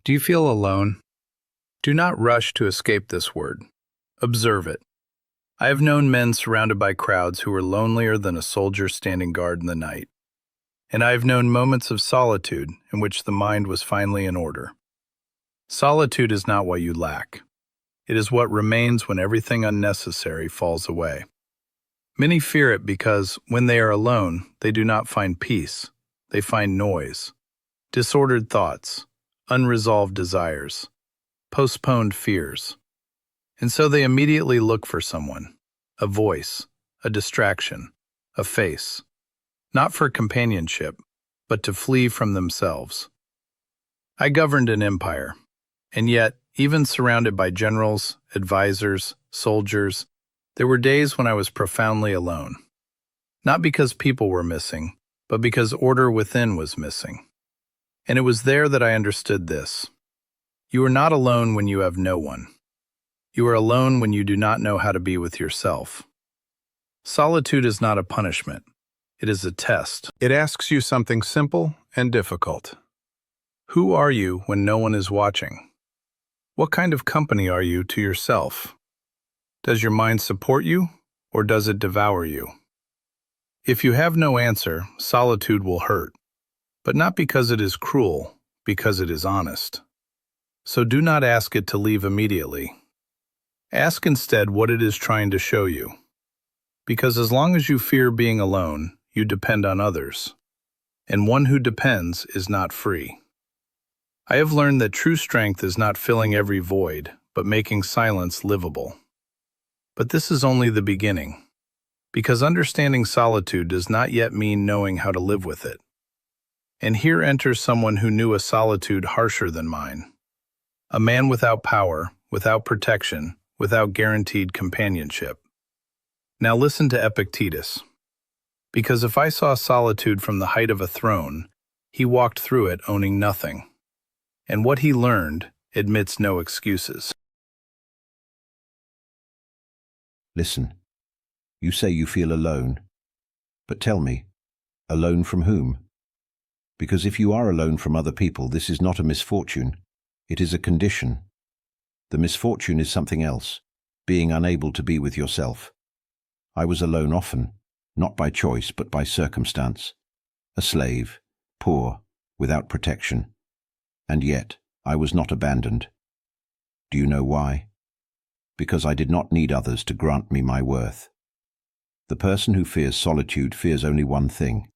Do you feel alone? Do not rush to escape this word. Observe it. I have known men surrounded by crowds who were lonelier than a soldier standing guard in the night. And I have known moments of solitude in which the mind was finally in order. Solitude is not what you lack. It is what remains when everything unnecessary falls away. Many fear it because, when they are alone, they do not find peace. They find noise, disordered thoughts, unresolved desires, postponed fears. And so they immediately look for someone, a voice, a distraction, a face, not for companionship, but to flee from themselves. I governed an empire, and yet, even surrounded by generals, advisors, soldiers, there were days when I was profoundly alone. Not because people were missing, but because order within was missing. And it was there that I understood this. You are not alone when you have no one. You are alone when you do not know how to be with yourself. Solitude is not a punishment. It is a test. It asks you something simple and difficult. Who are you when no one is watching? What kind of company are you to yourself? Does your mind support you, or does it devour you? If you have no answer, solitude will hurt, but not because it is cruel, because it is honest. So do not ask it to leave immediately. Ask instead what it is trying to show you. Because as long as you fear being alone, you depend on others. And one who depends is not free. I have learned that true strength is not filling every void, but making silence livable. But this is only the beginning, because understanding solitude does not yet mean knowing how to live with it. And here enters someone who knew a solitude harsher than mine. A man without power, without protection, without guaranteed companionship. Now listen to Epictetus. Because if I saw solitude from the height of a throne, he walked through it owning nothing. And what he learned admits no excuses. Listen, you say you feel alone. But tell me, alone from whom? Because if you are alone from other people, this is not a misfortune. It is a condition. The misfortune is something else, being unable to be with yourself. I was alone often, not by choice but by circumstance. A slave, poor, without protection. And yet, I was not abandoned. Do you know why? Because I did not need others to grant me my worth. The person who fears solitude fears only one thing,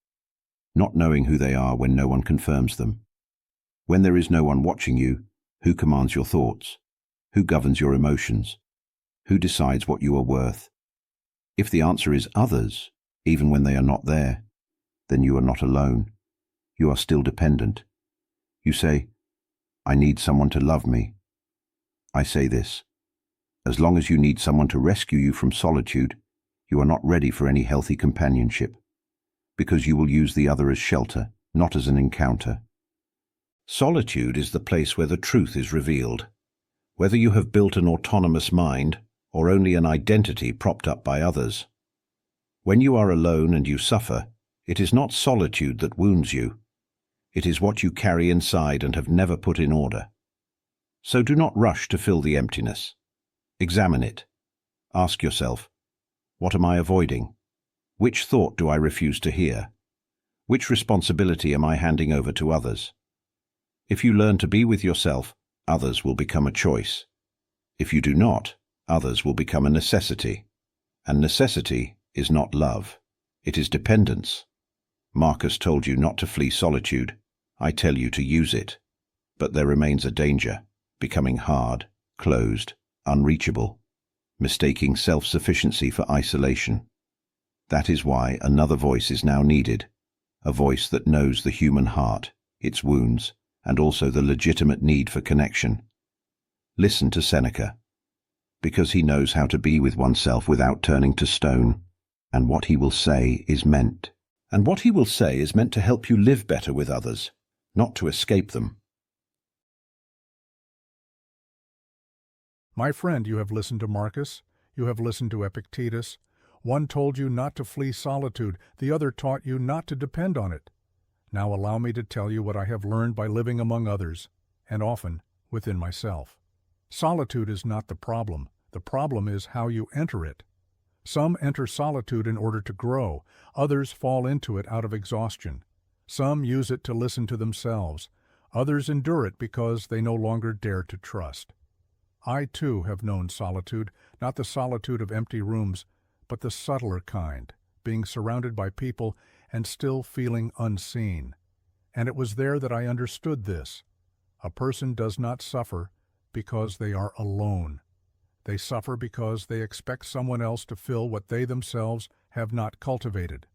not knowing who they are when no one confirms them. When there is no one watching you, who commands your thoughts? Who governs your emotions? Who decides what you are worth? If the answer is others, even when they are not there, then you are not alone. You are still dependent. You say, I need someone to love me. I say this. As long as you need someone to rescue you from solitude, you are not ready for any healthy companionship, because you will use the other as shelter, not as an encounter. Solitude is the place where the truth is revealed. Whether you have built an autonomous mind or only an identity propped up by others. When you are alone and you suffer, it is not solitude that wounds you. It is what you carry inside and have never put in order. So do not rush to fill the emptiness. Examine it. Ask yourself, what am I avoiding? Which thought do I refuse to hear? Which responsibility am I handing over to others? If you learn to be with yourself, others will become a choice. If you do not, others will become a necessity. And necessity is not love. It is dependence. Marcus told you not to flee solitude. I tell you to use it. But there remains a danger, becoming hard, closed, unreachable, mistaking self-sufficiency for isolation. That is why another voice is now needed, a voice that knows the human heart, its wounds, and also the legitimate need for connection. Listen to Seneca, because he knows how to be with oneself without turning to stone, and what he will say is meant. And what he will say is meant to help you live better with others, not to escape them. My friend, you have listened to Marcus, you have listened to Epictetus. One told you not to flee solitude, the other taught you not to depend on it. Now allow me to tell you what I have learned by living among others, and often within myself. Solitude is not the problem. The problem is how you enter it. Some enter solitude in order to grow. Others fall into it out of exhaustion. Some use it to listen to themselves. Others endure it because they no longer dare to trust. I, too, have known solitude, not the solitude of empty rooms, but the subtler kind, being surrounded by people and still feeling unseen. And it was there that I understood this. A person does not suffer because they are alone. They suffer because they expect someone else to fill what they themselves have not cultivated.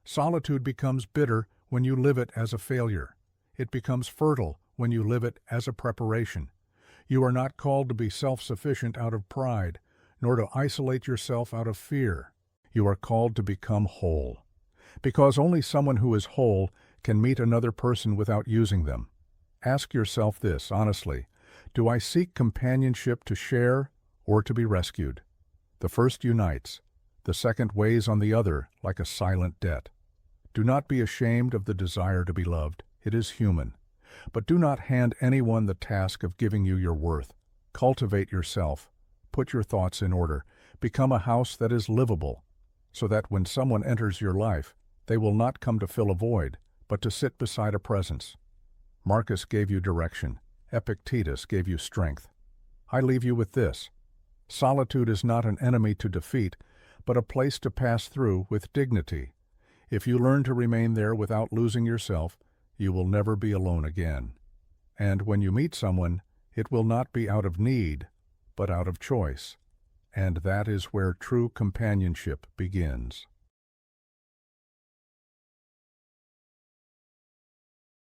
Solitude becomes bitter when you live it as a failure. It becomes fertile when you live it as a preparation. You are not called to be self-sufficient out of pride, nor to isolate yourself out of fear. You are called to become whole, because only someone who is whole can meet another person without using them. Ask yourself this honestly: do I seek companionship to share or to be rescued? The first unites, the second weighs on the other like a silent debt. Do not be ashamed of the desire to be loved. It is human. But do not hand anyone the task of giving you your worth. Cultivate yourself. Put your thoughts in order. Become a house that is livable, so that when someone enters your life, they will not come to fill a void, but to sit beside a presence. Marcus gave you direction. Epictetus gave you strength. I leave you with this: solitude is not an enemy to defeat, but a place to pass through with dignity. If you learn to remain there without losing yourself, you will never be alone again. And when you meet someone, it will not be out of need, but out of choice. And that is where true companionship begins.